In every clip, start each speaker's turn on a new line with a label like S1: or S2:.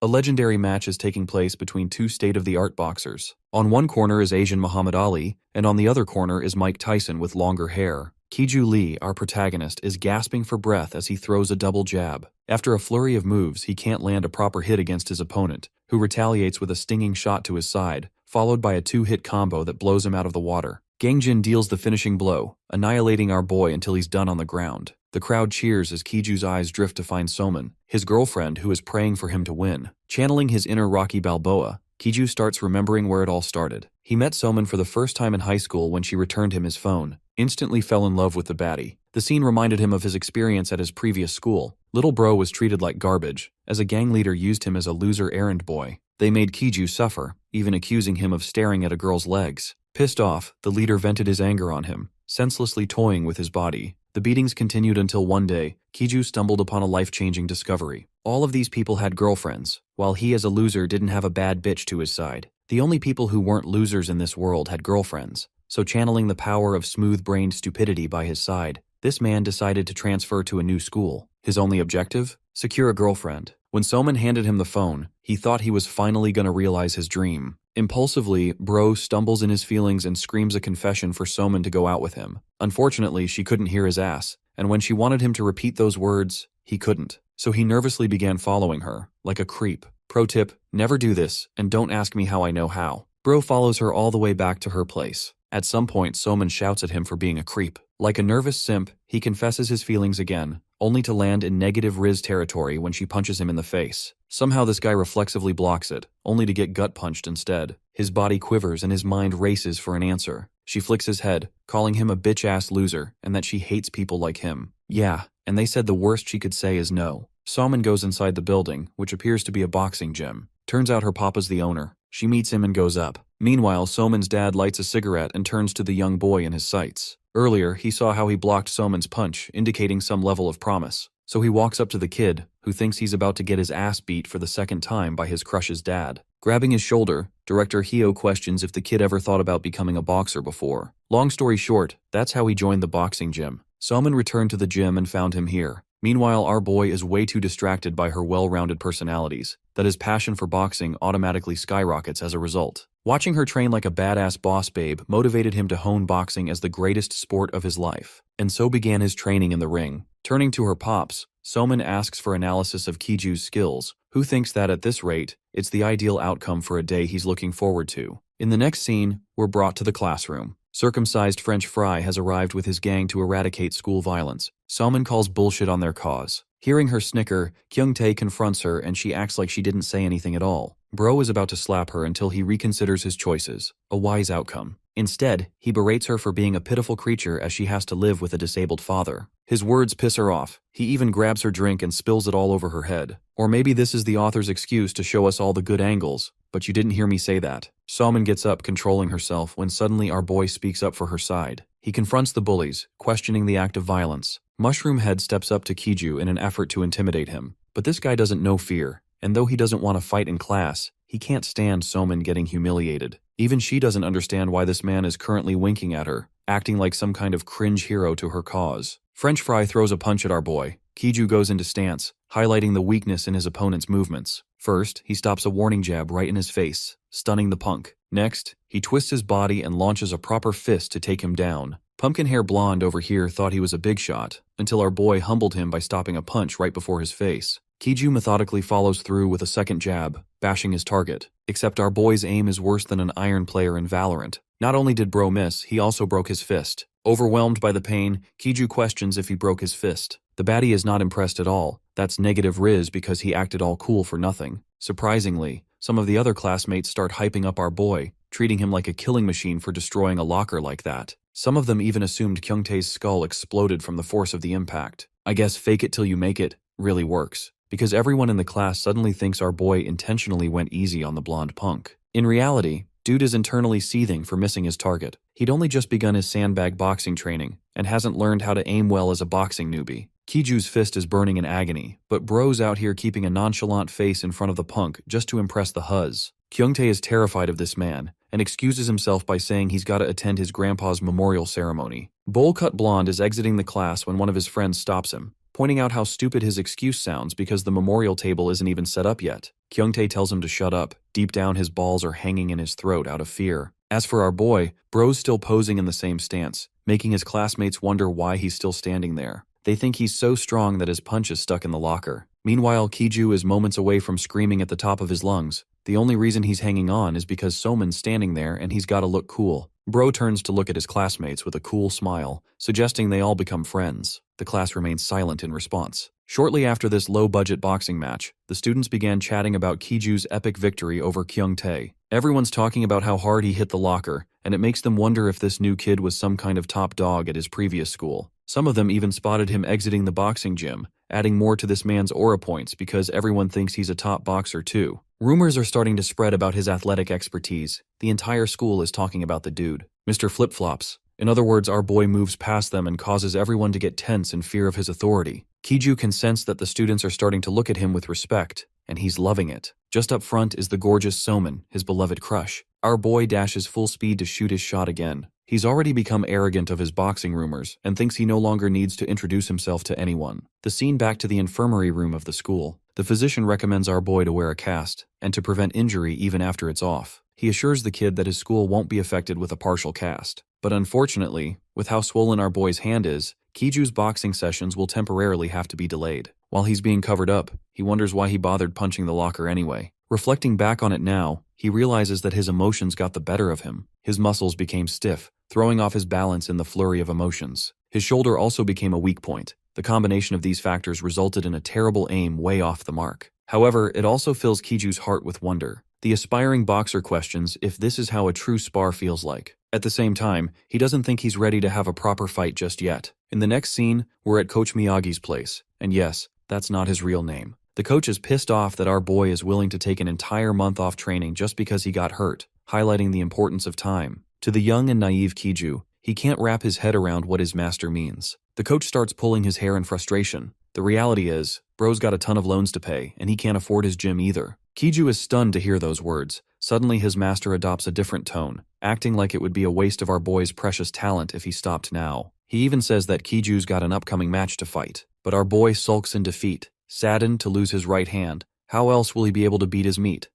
S1: A legendary match is taking place between two state-of-the-art boxers. On one corner is Asian Muhammad Ali, and on the other corner is Mike Tyson with longer hair. Ki-ju Lee, our protagonist, is gasping for breath as he throws a double jab. After a flurry of moves, he can't land a proper hit against his opponent, who retaliates with a stinging shot to his side, followed by a two-hit combo that blows him out of the water. Gangjin deals the finishing blow, annihilating our boy until he's done on the ground. The crowd cheers as Kiju's eyes drift to find Soman, his girlfriend who is praying for him to win. Channeling his inner Rocky Balboa, Kiju starts remembering where it all started. He met Soman for the first time in high school when she returned him his phone. Instantly fell in love with the baddie. The scene reminded him of his experience at his previous school. Little bro was treated like garbage, as a gang leader used him as a loser errand boy. They made Kiju suffer, even accusing him of staring at a girl's legs. Pissed off, the leader vented his anger on him, senselessly toying with his body. The beatings continued until one day, Kiju stumbled upon a life-changing discovery. All of these people had girlfriends, while he as a loser didn't have a bad bitch to his side. The only people who weren't losers in this world had girlfriends, so channeling the power of smooth-brained stupidity by his side, this man decided to transfer to a new school. His only objective? Secure a girlfriend. When Soman handed him the phone, he thought he was finally gonna realize his dream. Impulsively, Bro stumbles in his feelings and screams a confession for Soman to go out with him. Unfortunately, she couldn't hear his ass, and when she wanted him to repeat those words, he couldn't. So he nervously began following her, like a creep. Pro tip, never do this, and don't ask me how I know how. Bro follows her all the way back to her place. At some point, Soman shouts at him for being a creep. Like a nervous simp, he confesses his feelings again, only to land in negative Riz territory when she punches him in the face. Somehow this guy reflexively blocks it, only to get gut-punched instead. His body quivers and his mind races for an answer. She flicks his head, calling him a bitch-ass loser and that she hates people like him. Yeah, and they said the worst she could say is no. Soman goes inside the building, which appears to be a boxing gym. Turns out her papa's the owner. She meets him and goes up. Meanwhile, Soman's dad lights a cigarette and turns to the young boy in his sights. Earlier, he saw how he blocked Soman's punch, indicating some level of promise. So he walks up to the kid, who thinks he's about to get his ass beat for the second time by his crush's dad. Grabbing his shoulder, director Hyo questions if the kid ever thought about becoming a boxer before. Long story short, that's how he joined the boxing gym. Soman returned to the gym and found him here. Meanwhile, our boy is way too distracted by her well-rounded personalities, that his passion for boxing automatically skyrockets as a result. Watching her train like a badass boss babe motivated him to hone boxing as the greatest sport of his life, and so began his training in the ring. Turning to her pops, Soman asks for analysis of Kiju's skills, who thinks that at this rate, it's the ideal outcome for a day he's looking forward to. In the next scene, we're brought to the classroom. Circumcised French Fry has arrived with his gang to eradicate school violence. Soman calls bullshit on their cause. Hearing her snicker, Kyung-tae confronts her and she acts like she didn't say anything at all. Bro is about to slap her until he reconsiders his choices. A wise outcome. Instead, he berates her for being a pitiful creature as she has to live with a disabled father. His words piss her off. He even grabs her drink and spills it all over her head. Or maybe this is the author's excuse to show us all the good angles, but you didn't hear me say that. Soman gets up, controlling herself, when suddenly our boy speaks up for her side. He confronts the bullies, questioning the act of violence. Mushroom Head steps up to Kiju in an effort to intimidate him. But this guy doesn't know fear, and though he doesn't want to fight in class, he can't stand Soman getting humiliated. Even she doesn't understand why this man is currently winking at her, acting like some kind of cringe hero to her cause. French Fry throws a punch at our boy. Kiju goes into stance, highlighting the weakness in his opponent's movements. First, he stops a warning jab right in his face, stunning the punk. Next, he twists his body and launches a proper fist to take him down. Pumpkin Hair Blonde over here thought he was a big shot, until our boy humbled him by stopping a punch right before his face. Kiju methodically follows through with a second jab, bashing his target. Except our boy's aim is worse than an iron player in Valorant. Not only did Bro miss, he also broke his fist. Overwhelmed by the pain, Kiju questions if he broke his fist. The baddie is not impressed at all. That's negative Riz because he acted all cool for nothing. Surprisingly, some of the other classmates start hyping up our boy, treating him like a killing machine for destroying a locker like that. Some of them even assumed Kyung-tae's skull exploded from the force of the impact. I guess fake it till you make it really works, because everyone in the class suddenly thinks our boy intentionally went easy on the blonde punk. In reality, dude is internally seething for missing his target. He'd only just begun his sandbag boxing training, and hasn't learned how to aim well as a boxing newbie. Kiju's fist is burning in agony, but Bro's out here keeping a nonchalant face in front of the punk just to impress the huzz. Kyung-tae is terrified of this man, and excuses himself by saying he's got to attend his grandpa's memorial ceremony. Bowl-cut blonde is exiting the class when one of his friends stops him. pointing out how stupid his excuse sounds because the memorial table isn't even set up yet. Kyungtae tells him to shut up. Deep down his balls are hanging in his throat out of fear. As for our boy, bro's still posing in the same stance, making his classmates wonder why he's still standing there. They think he's so strong that his punch is stuck in the locker. Meanwhile, Kiju is moments away from screaming at the top of his lungs. The only reason he's hanging on is because Soman's standing there and he's gotta look cool. Bro turns to look at his classmates with a cool smile, suggesting they all become friends. The class remains silent in response. Shortly after this low-budget boxing match, the students began chatting about Kiju's epic victory over Kyungtae. Everyone's talking about how hard he hit the locker, and it makes them wonder if this new kid was some kind of top dog at his previous school. Some of them even spotted him exiting the boxing gym, adding more to this man's aura points because everyone thinks he's a top boxer too. Rumors are starting to spread about his athletic expertise. The entire school is talking about the dude. Mr. Flip-Flops. In other words, our boy moves past them and causes everyone to get tense in fear of his authority. Kiju can sense that the students are starting to look at him with respect, and he's loving it. Just up front is the gorgeous Soman, his beloved crush. Our boy dashes full speed to shoot his shot again. He's already become arrogant of his boxing rumors and thinks he no longer needs to introduce himself to anyone. The scene back to the infirmary room of the school. The physician recommends our boy to wear a cast, and to prevent injury even after it's off. He assures the kid that his school won't be affected with a partial cast. But unfortunately, with how swollen our boy's hand is, Kiju's boxing sessions will temporarily have to be delayed. While he's being covered up, he wonders why he bothered punching the locker anyway. Reflecting back on it now, he realizes that his emotions got the better of him. His muscles became stiff, throwing off his balance in the flurry of emotions. His shoulder also became a weak point. The combination of these factors resulted in a terrible aim way off the mark. However, it also fills Kiju's heart with wonder. The aspiring boxer questions if this is how a true spar feels like. At the same time, he doesn't think he's ready to have a proper fight just yet. In the next scene, we're at Coach Miyagi's place. And yes, that's not his real name. The coach is pissed off that our boy is willing to take an entire month off training just because he got hurt, highlighting the importance of time. To the young and naive Kiju, he can't wrap his head around what his master means. The coach starts pulling his hair in frustration. The reality is, bro's got a ton of loans to pay, and he can't afford his gym either. Kiju is stunned to hear those words. Suddenly his master adopts a different tone, acting like it would be a waste of our boy's precious talent if he stopped now. He even says that Kiju's got an upcoming match to fight. But our boy sulks in defeat, saddened to lose his right hand. How else will he be able to beat his meat?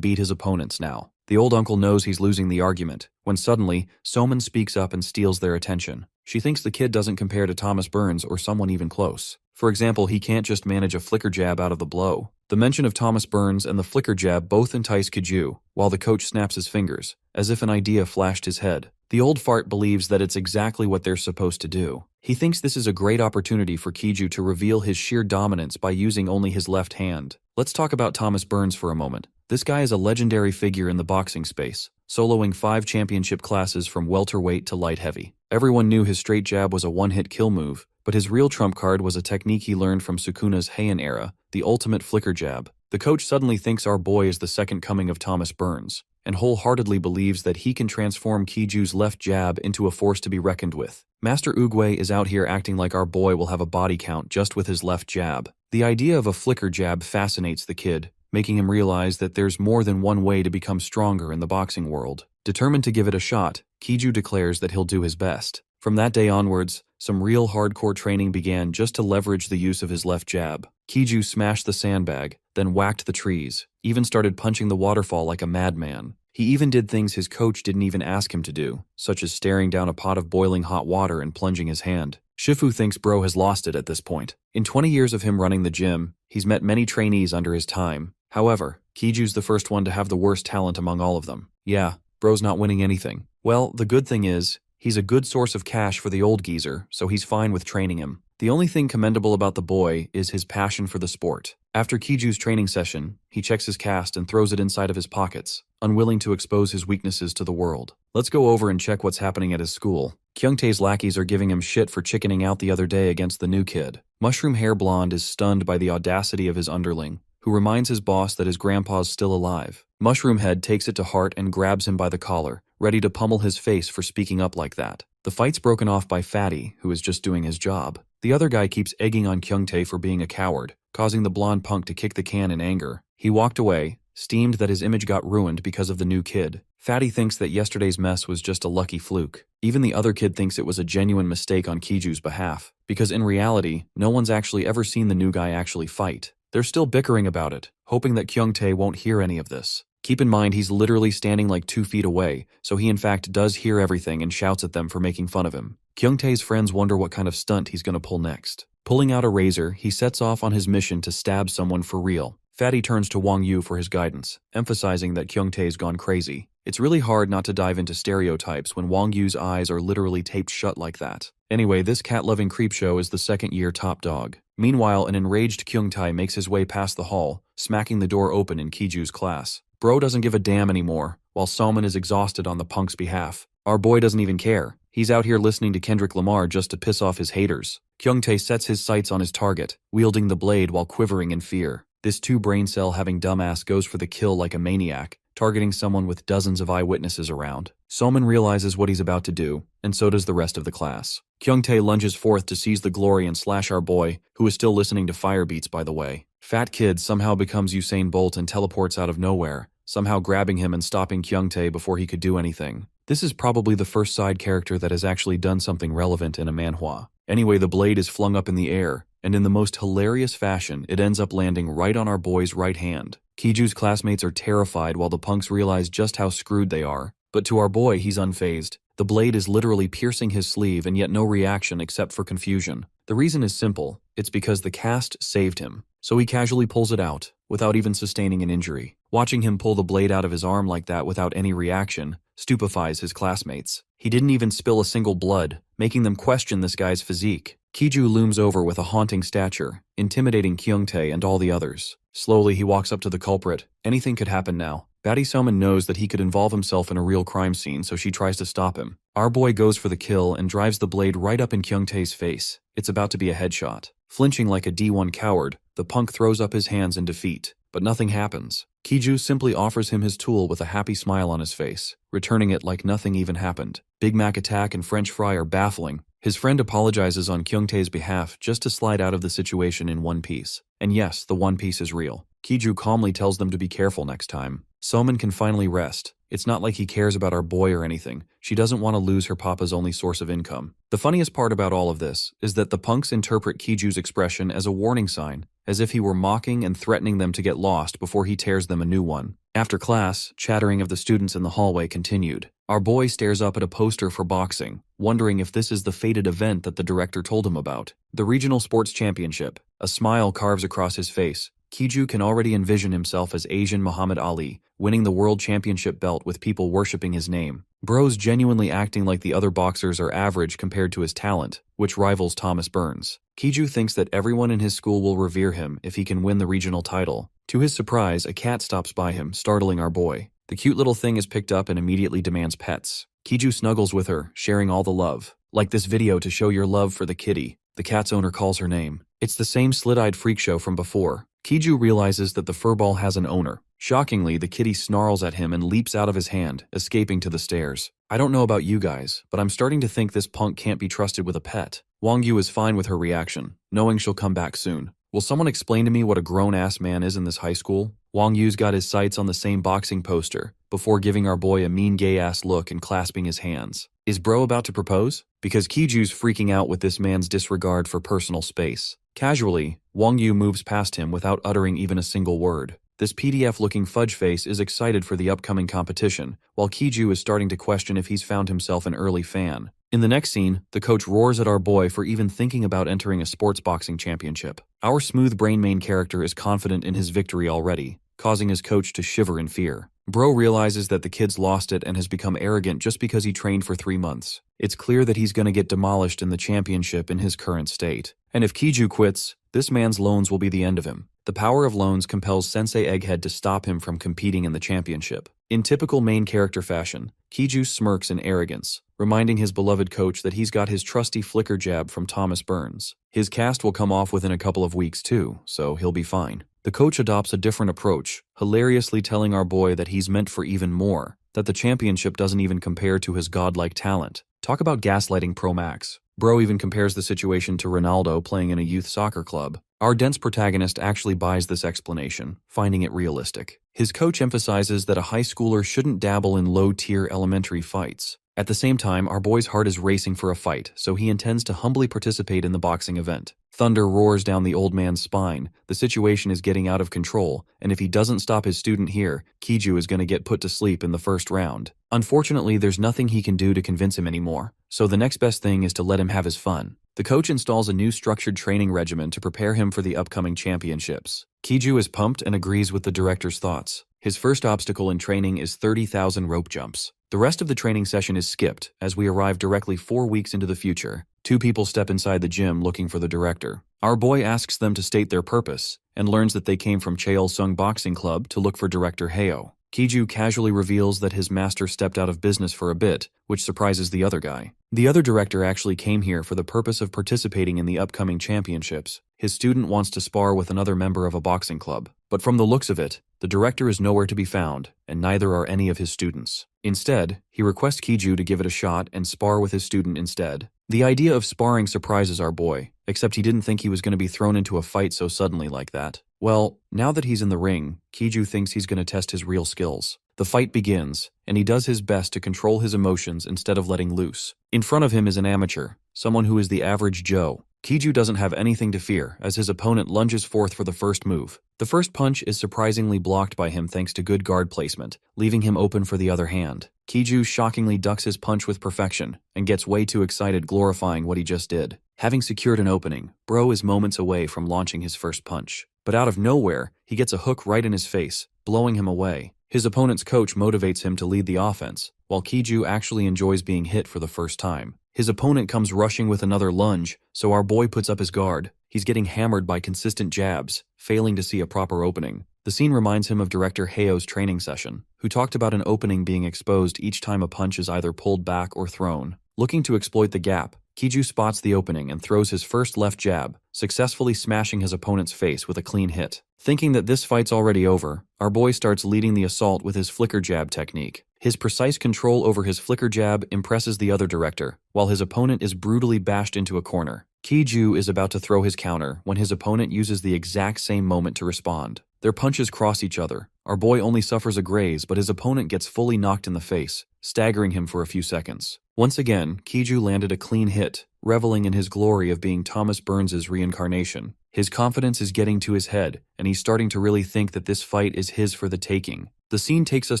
S1: Beat his opponents now. The old uncle knows he's losing the argument, when suddenly, Soman speaks up and steals their attention. She thinks the kid doesn't compare to Thomas Burns or someone even close. For example, he can't just manage a flicker jab out of the blow. The mention of Thomas Burns and the flicker jab both entice Kiju, while the coach snaps his fingers, as if an idea flashed his head. The old fart believes that it's exactly what they're supposed to do. He thinks this is a great opportunity for Kiju to reveal his sheer dominance by using only his left hand. Let's talk about Thomas Burns for a moment. This guy is a legendary figure in the boxing space, soloing 5 championship classes from welterweight to light heavy. Everyone knew his straight jab was a one-hit kill move, but his real trump card was a technique he learned from Sukuna's Heian era, the ultimate flicker jab. The coach suddenly thinks our boy is the second coming of Thomas Burns, and wholeheartedly believes that he can transform Kiju's left jab into a force to be reckoned with. Master Oogway is out here acting like our boy will have a body count just with his left jab. The idea of a flicker jab fascinates the kid, making him realize that there's more than one way to become stronger in the boxing world. Determined to give it a shot, Kiju declares that he'll do his best. From that day onwards, some real hardcore training began just to leverage the use of his left jab. Kiju smashed the sandbag, then whacked the trees, even started punching the waterfall like a madman. He even did things his coach didn't even ask him to do, such as staring down a pot of boiling hot water and plunging his hand. Shifu thinks bro has lost it at this point. In 20 years of him running the gym, he's met many trainees under his time. However, Kiju's the first one to have the worst talent among all of them. Yeah, bro's not winning anything. Well, the good thing is, he's a good source of cash for the old geezer, so he's fine with training him. The only thing commendable about the boy is his passion for the sport. After Kiju's training session, he checks his cast and throws it inside of his pockets, unwilling to expose his weaknesses to the world. Let's go over and check what's happening at his school. Kyungtae's lackeys are giving him shit for chickening out the other day against the new kid. Mushroom Hair Blonde is stunned by the audacity of his underling, who reminds his boss that his grandpa's still alive. Mushroom Head takes it to heart and grabs him by the collar, ready to pummel his face for speaking up like that. The fight's broken off by Fatty, who is just doing his job. The other guy keeps egging on Kyungtae for being a coward, causing the blonde punk to kick the can in anger. He walked away, steamed that his image got ruined because of the new kid. Fatty thinks that yesterday's mess was just a lucky fluke. Even the other kid thinks it was a genuine mistake on Kiju's behalf, because in reality, no one's actually ever seen the new guy actually fight. They're still bickering about it, hoping that Kyungtae won't hear any of this. Keep in mind he's literally standing like 2 feet away, so he in fact does hear everything and shouts at them for making fun of him. Kyungtae's friends wonder what kind of stunt he's gonna pull next. Pulling out a razor, he sets off on his mission to stab someone for real. Fatty turns to Wang Yu for his guidance, emphasizing that Kyungtae's gone crazy. It's really hard not to dive into stereotypes when Wang Yu's eyes are literally taped shut like that. Anyway, this cat-loving creepshow is the second-year top dog. Meanwhile, an enraged Kyungtae makes his way past the hall, smacking the door open in Kiju's class. Bro doesn't give a damn anymore, while Salman is exhausted on the punk's behalf. Our boy doesn't even care. He's out here listening to Kendrick Lamar just to piss off his haters. Kyungtae sets his sights on his target, wielding the blade while quivering in fear. This 2-brain cell having dumbass goes for the kill like a maniac, targeting someone with dozens of eyewitnesses around. Salman realizes what he's about to do, and so does the rest of the class. Kyungtae lunges forth to seize the glory and slash our boy, who is still listening to fire beats by the way. Fat Kid somehow becomes Usain Bolt and teleports out of nowhere, somehow grabbing him and stopping Kyungtae before he could do anything. This is probably the first side character that has actually done something relevant in a manhwa. Anyway, the blade is flung up in the air, and in the most hilarious fashion, it ends up landing right on our boy's right hand. Kiju's classmates are terrified while the punks realize just how screwed they are. But to our boy, he's unfazed. The blade is literally piercing his sleeve and yet no reaction except for confusion. The reason is simple. It's because the cast saved him. So he casually pulls it out, without even sustaining an injury. Watching him pull the blade out of his arm like that without any reaction stupefies his classmates. He didn't even spill a single blood, making them question this guy's physique. Kiju looms over with a haunting stature, intimidating Kyungtae and all the others. Slowly, he walks up to the culprit. Anything could happen now. Batty Soman knows that he could involve himself in a real crime scene, so she tries to stop him. Our boy goes for the kill and drives the blade right up in Kyungtae's face. It's about to be a headshot. Flinching like a D1 coward, the punk throws up his hands in defeat. But nothing happens. Kiju simply offers him his tool with a happy smile on his face, returning it like nothing even happened. Big Mac attack and French fry are baffling. His friend apologizes on Kyungtae's behalf just to slide out of the situation in one piece. And yes, the one piece is real. Kiju calmly tells them to be careful next time. Soman can finally rest. It's not like he cares about our boy or anything. She doesn't want to lose her papa's only source of income. The funniest part about all of this is that the punks interpret Kiju's expression as a warning sign, as if he were mocking and threatening them to get lost before he tears them a new one. After class, chattering of the students in the hallway continued. Our boy stares up at a poster for boxing, wondering if this is the fated event that the director told him about. The Regional Sports Championship. A smile carves across his face. Kiju can already envision himself as Asian Muhammad Ali, winning the world championship belt with people worshipping his name. Bro's genuinely acting like the other boxers are average compared to his talent, which rivals Thomas Burns. Kiju thinks that everyone in his school will revere him if he can win the regional title. To his surprise, a cat stops by him, startling our boy. The cute little thing is picked up and immediately demands pets. Kiju snuggles with her, sharing all the love. Like this video to show your love for the kitty. The cat's owner calls her name. It's the same slit-eyed freak show from before. Kiju realizes that the furball has an owner. Shockingly, the kitty snarls at him and leaps out of his hand, escaping to the stairs. I don't know about you guys, but I'm starting to think this punk can't be trusted with a pet. Wang Yu is fine with her reaction, knowing she'll come back soon. Will someone explain to me what a grown-ass man is in this high school? Wang Yu's got his sights on the same boxing poster, before giving our boy a mean gay-ass look and clasping his hands. Is bro about to propose? Because Kiju's freaking out with this man's disregard for personal space. Casually, Wang Yu moves past him without uttering even a single word. This PDF-looking fudge face is excited for the upcoming competition, while Kiju is starting to question if he's found himself an early fan. In the next scene, the coach roars at our boy for even thinking about entering a sports boxing championship. Our smooth brain main character is confident in his victory already, causing his coach to shiver in fear. Bro realizes that the kid's lost it and has become arrogant just because he trained for 3 months. It's clear that he's going to get demolished in the championship in his current state. And if Kiju quits, this man's loans will be the end of him. The power of loans compels Sensei Egghead to stop him from competing in the championship. In typical main character fashion, Kiju smirks in arrogance, reminding his beloved coach that he's got his trusty flicker jab from Thomas Burns. His cast will come off within a couple of weeks too, so he'll be fine. The coach adopts a different approach, hilariously telling our boy that he's meant for even more, that the championship doesn't even compare to his godlike talent. Talk about gaslighting Pro Max. Bro even compares the situation to Ronaldo playing in a youth soccer club. Our dense protagonist actually buys this explanation, finding it realistic. His coach emphasizes that a high schooler shouldn't dabble in low-tier elementary fights. At the same time, our boy's heart is racing for a fight, so he intends to humbly participate in the boxing event. Thunder roars down the old man's spine. The situation is getting out of control, and if he doesn't stop his student here, Kiju is going to get put to sleep in the first round. Unfortunately, there's nothing he can do to convince him anymore, so the next best thing is to let him have his fun. The coach installs a new structured training regimen to prepare him for the upcoming championships. Kiju is pumped and agrees with the director's thoughts. His first obstacle in training is 30,000 rope jumps. The rest of the training session is skipped, as we arrive directly 4 weeks into the future. 2 people step inside the gym looking for the director. Our boy asks them to state their purpose, and learns that they came from Cheolsung Boxing Club to look for Director Hayo. Kiju casually reveals that his master stepped out of business for a bit, which surprises the other guy. The other director actually came here for the purpose of participating in the upcoming championships. His student wants to spar with another member of a boxing club. But from the looks of it, the director is nowhere to be found, and neither are any of his students. Instead, he requests Kiju to give it a shot and spar with his student instead. The idea of sparring surprises our boy, except he didn't think he was going to be thrown into a fight so suddenly like that. Well, now that he's in the ring, Kiju thinks he's going to test his real skills. The fight begins, and he does his best to control his emotions instead of letting loose. In front of him is an amateur, someone who is the average Joe. Kiju doesn't have anything to fear as his opponent lunges forth for the first move. The first punch is surprisingly blocked by him thanks to good guard placement, leaving him open for the other hand. Kiju shockingly ducks his punch with perfection and gets way too excited glorifying what he just did. Having secured an opening, Bro is moments away from launching his first punch. But out of nowhere, he gets a hook right in his face, blowing him away. His opponent's coach motivates him to lead the offense, while Kiju actually enjoys being hit for the first time. His opponent comes rushing with another lunge, so our boy puts up his guard. He's getting hammered by consistent jabs, failing to see a proper opening. The scene reminds him of Director Hayo's training session, who talked about an opening being exposed each time a punch is either pulled back or thrown. Looking to exploit the gap, Kiju spots the opening and throws his first left jab, successfully smashing his opponent's face with a clean hit. Thinking that this fight's already over, our boy starts leading the assault with his flicker jab technique. His precise control over his flicker jab impresses the other director, while his opponent is brutally bashed into a corner. Kiju is about to throw his counter when his opponent uses the exact same moment to respond. Their punches cross each other. Our boy only suffers a graze, but his opponent gets fully knocked in the face, staggering him for a few seconds. Once again, Kiju landed a clean hit, reveling in his glory of being Thomas Burns's reincarnation. His confidence is getting to his head, and he's starting to really think that this fight is his for the taking. The scene takes us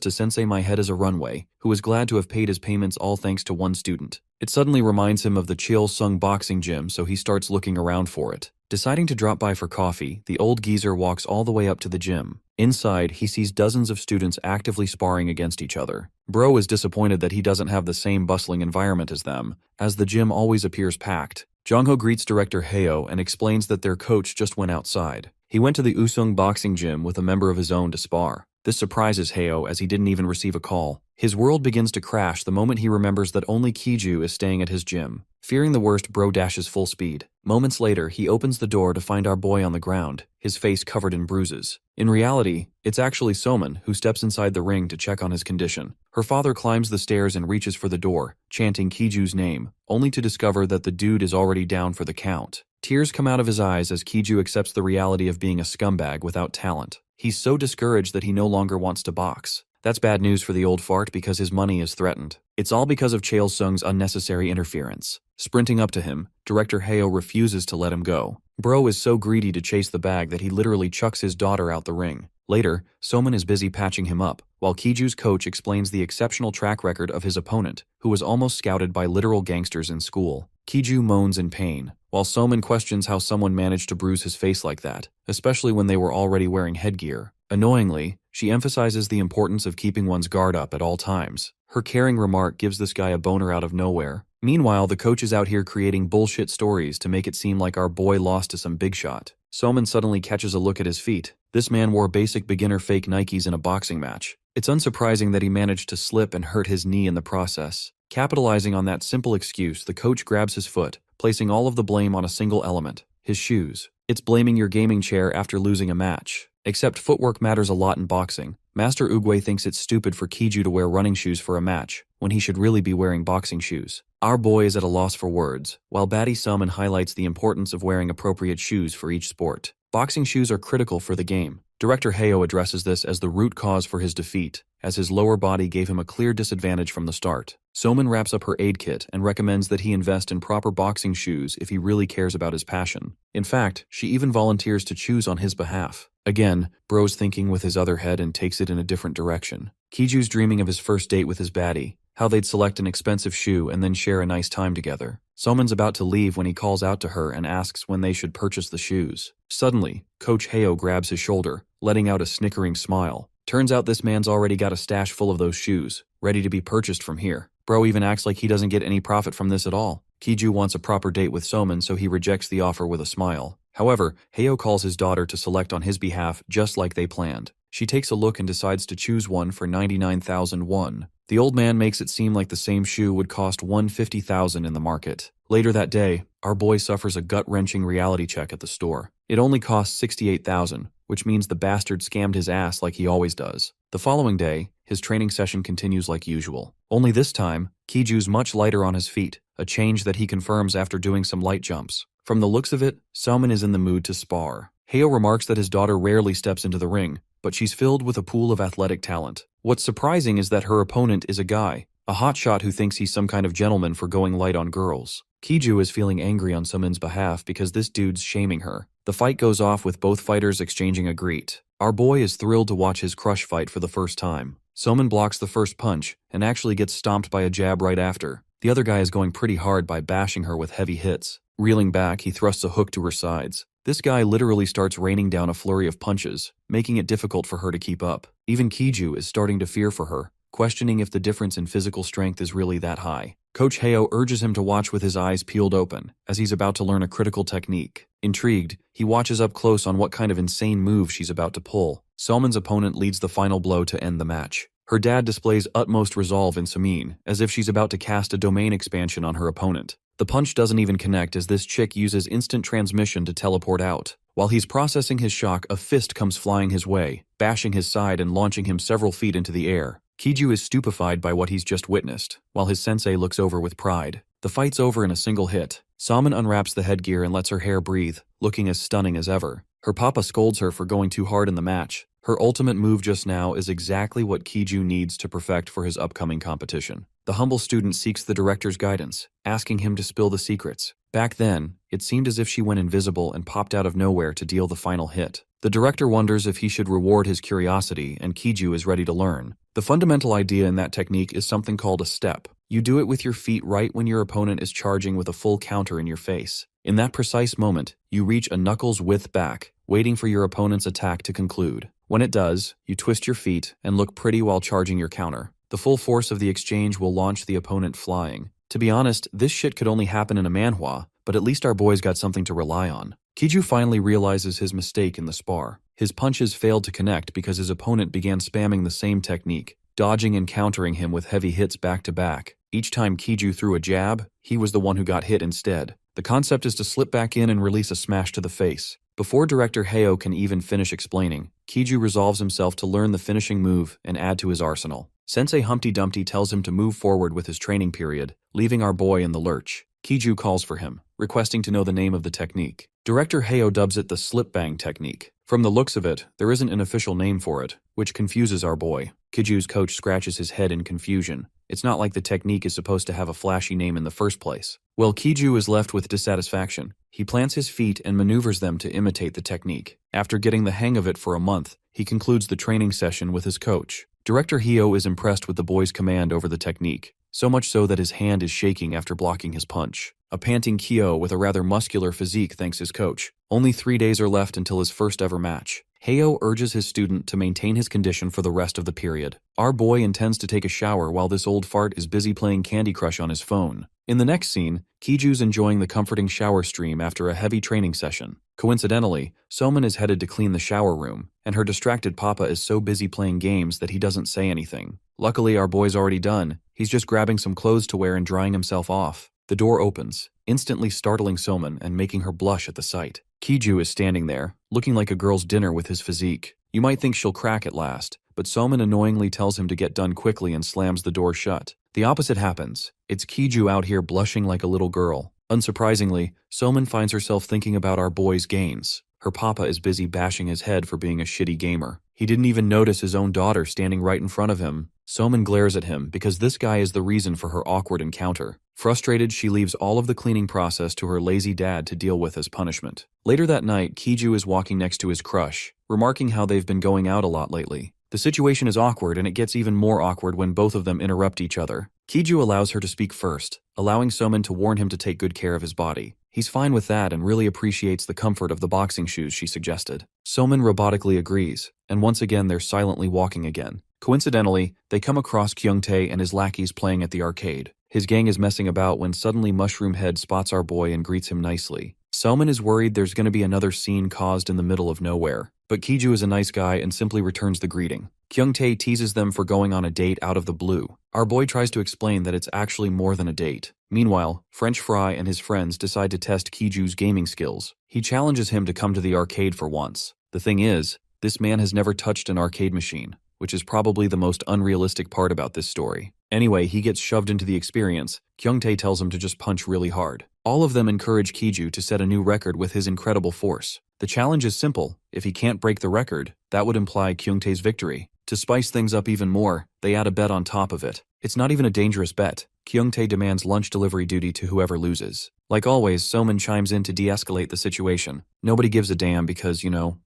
S1: to Sensei My Head as a Runway, who is glad to have paid his payments all thanks to one student. It suddenly reminds him of the Cheolsung boxing gym, so he starts looking around for it. Deciding to drop by for coffee, the old geezer walks all the way up to the gym. Inside, he sees dozens of students actively sparring against each other. Bro is disappointed that he doesn't have the same bustling environment as them, as the gym always appears packed. Jongho greets Director Hayo and explains that their coach just went outside. He went to the Usung boxing gym with a member of his own to spar. This surprises Hayo as he didn't even receive a call. His world begins to crash the moment he remembers that only Kiju is staying at his gym. Fearing the worst, Bro dashes full speed. Moments later, he opens the door to find our boy on the ground, his face covered in bruises. In reality, it's actually Soman who steps inside the ring to check on his condition. Her father climbs the stairs and reaches for the door, chanting Kiju's name, only to discover that the dude is already down for the count. Tears come out of his eyes as Kiju accepts the reality of being a scumbag without talent. He's so discouraged that he no longer wants to box. That's bad news for the old fart because his money is threatened. It's all because of Cheolsung's unnecessary interference. Sprinting up to him, Director Hayo refuses to let him go. Bro is so greedy to chase the bag that he literally chucks his daughter out the ring. Later, Soman is busy patching him up, while Kiju's coach explains the exceptional track record of his opponent, who was almost scouted by literal gangsters in school. Kiju moans in pain, while Soman questions how someone managed to bruise his face like that, especially when they were already wearing headgear. Annoyingly, she emphasizes the importance of keeping one's guard up at all times. Her caring remark gives this guy a boner out of nowhere. Meanwhile, the coach is out here creating bullshit stories to make it seem like our boy lost to some big shot. Soman suddenly catches a look at his feet. This man wore basic beginner fake Nikes in a boxing match. It's unsurprising that he managed to slip and hurt his knee in the process. Capitalizing on that simple excuse, the coach grabs his foot, placing all of the blame on a single element, his shoes. It's blaming your gaming chair after losing a match. Except footwork matters a lot in boxing. Master Oogway thinks it's stupid for Kiju to wear running shoes for a match, when he should really be wearing boxing shoes. Our boy is at a loss for words, while Batty Summon highlights the importance of wearing appropriate shoes for each sport. Boxing shoes are critical for the game. Director Hayo addresses this as the root cause for his defeat, as his lower body gave him a clear disadvantage from the start. Soman wraps up her aid kit and recommends that he invest in proper boxing shoes if he really cares about his passion. In fact, she even volunteers to choose on his behalf. Again, Bro's thinking with his other head and takes it in a different direction. Kiju's dreaming of his first date with his baddie, how they'd select an expensive shoe and then share a nice time together. Soman's about to leave when he calls out to her and asks when they should purchase the shoes. Suddenly, Coach Hayo grabs his shoulder, letting out a snickering smile. Turns out this man's already got a stash full of those shoes, ready to be purchased from here. Bro even acts like he doesn't get any profit from this at all. Kiju wants a proper date with Soman, so he rejects the offer with a smile. However, Hayo calls his daughter to select on his behalf just like they planned. She takes a look and decides to choose one for 99,000 won. The old man makes it seem like the same shoe would cost 150,000 in the market. Later that day, our boy suffers a gut-wrenching reality check at the store. It only costs 68,000, which means the bastard scammed his ass like he always does. The following day, his training session continues like usual. Only this time, Kiju's much lighter on his feet, a change that he confirms after doing some light jumps. From the looks of it, Salman is in the mood to spar. Hayo remarks that his daughter rarely steps into the ring, but she's filled with a pool of athletic talent. What's surprising is that her opponent is a guy, a hotshot who thinks he's some kind of gentleman for going light on girls. Kiju is feeling angry on Salman's behalf because this dude's shaming her. The fight goes off with both fighters exchanging a greet. Our boy is thrilled to watch his crush fight for the first time. Salman blocks the first punch and actually gets stomped by a jab right after. The other guy is going pretty hard by bashing her with heavy hits. Reeling back, he thrusts a hook to her sides. This guy literally starts raining down a flurry of punches, making it difficult for her to keep up. Even Kiju is starting to fear for her, questioning if the difference in physical strength is really that high. Coach Hayo urges him to watch with his eyes peeled open, as he's about to learn a critical technique. Intrigued, he watches up close on what kind of insane move she's about to pull. Salman's opponent leads the final blow to end the match. Her dad displays utmost resolve in Samin, as if she's about to cast a domain expansion on her opponent. The punch doesn't even connect as this chick uses instant transmission to teleport out. While he's processing his shock, a fist comes flying his way, bashing his side and launching him several feet into the air. Kiju is stupefied by what he's just witnessed, while his sensei looks over with pride. The fight's over in a single hit. Salman unwraps the headgear and lets her hair breathe, looking as stunning as ever. Her papa scolds her for going too hard in the match. Her ultimate move just now is exactly what Kiju needs to perfect for his upcoming competition. The humble student seeks the director's guidance, asking him to spill the secrets. Back then, it seemed as if she went invisible and popped out of nowhere to deal the final hit. The director wonders if he should reward his curiosity, and Kiju is ready to learn. The fundamental idea in that technique is something called a step. You do it with your feet right when your opponent is charging with a full counter in your face. In that precise moment, you reach a knuckles width back, waiting for your opponent's attack to conclude. When it does, you twist your feet and look pretty while charging your counter. The full force of the exchange will launch the opponent flying. To be honest, this shit could only happen in a manhwa, but at least our boy's got something to rely on. Kiju finally realizes his mistake in the spar. His punches failed to connect because his opponent began spamming the same technique, dodging and countering him with heavy hits back to back. Each time Kiju threw a jab, he was the one who got hit instead. The concept is to slip back in and release a smash to the face. Before Director Hayo can even finish explaining, Kiju resolves himself to learn the finishing move and add to his arsenal. Sensei Humpty Dumpty tells him to move forward with his training period, leaving our boy in the lurch. Kiju calls for him, requesting to know the name of the technique. Director Hayo dubs it the slip bang technique. From the looks of it, there isn't an official name for it, which confuses our boy. Kiju's coach scratches his head in confusion. It's not like the technique is supposed to have a flashy name in the first place. Well, Kiju is left with dissatisfaction. He plants his feet and maneuvers them to imitate the technique. After getting the hang of it for a month, he concludes the training session with his coach. Director Hayo is impressed with the boy's command over the technique, so much so that his hand is shaking after blocking his punch. A panting Kyo with a rather muscular physique thanks his coach. Only 3 days are left until his first ever match. Hayo urges his student to maintain his condition for the rest of the period. Our boy intends to take a shower while this old fart is busy playing Candy Crush on his phone. In the next scene, Kiju's enjoying the comforting shower stream after a heavy training session. Coincidentally, Soman is headed to clean the shower room, and her distracted papa is so busy playing games that he doesn't say anything. Luckily, our boy's already done. He's just grabbing some clothes to wear and drying himself off. The door opens, instantly startling Soman and making her blush at the sight. Kiju is standing there, looking like a girl's dinner with his physique. You might think she'll crack at last, but Soman annoyingly tells him to get done quickly and slams the door shut. The opposite happens. It's Kiju out here blushing like a little girl. Unsurprisingly, Soman finds herself thinking about our boy's gains. Her papa is busy bashing his head for being a shitty gamer. He didn't even notice his own daughter standing right in front of him. Soman glares at him because this guy is the reason for her awkward encounter. Frustrated, she leaves all of the cleaning process to her lazy dad to deal with as punishment. Later that night, Kiju is walking next to his crush, remarking how they've been going out a lot lately. The situation is awkward, and it gets even more awkward when both of them interrupt each other. Kiju allows her to speak first, allowing Soman to warn him to take good care of his body. He's fine with that and really appreciates the comfort of the boxing shoes she suggested. Soman robotically agrees, and once again they're silently walking again. Coincidentally, they come across Kyungtae and his lackeys playing at the arcade. His gang is messing about when suddenly Mushroom Head spots our boy and greets him nicely. Soman is worried there's going to be another scene caused in the middle of nowhere, but Kiju is a nice guy and simply returns the greeting. Kyungtae teases them for going on a date out of the blue. Our boy tries to explain that it's actually more than a date. Meanwhile, French Fry and his friends decide to test Kiju's gaming skills. He challenges him to come to the arcade for once. The thing is, this man has never touched an arcade machine, which is probably the most unrealistic part about this story. Anyway, he gets shoved into the experience. Kyungtae tells him to just punch really hard. All of them encourage Kiju to set a new record with his incredible force. The challenge is simple. If he can't break the record, that would imply Kyungtae's victory. To spice things up even more, they add a bet on top of it. It's not even a dangerous bet. Kyungtae demands lunch delivery duty to whoever loses. Like always, Soman chimes in to de-escalate the situation. Nobody gives a damn because,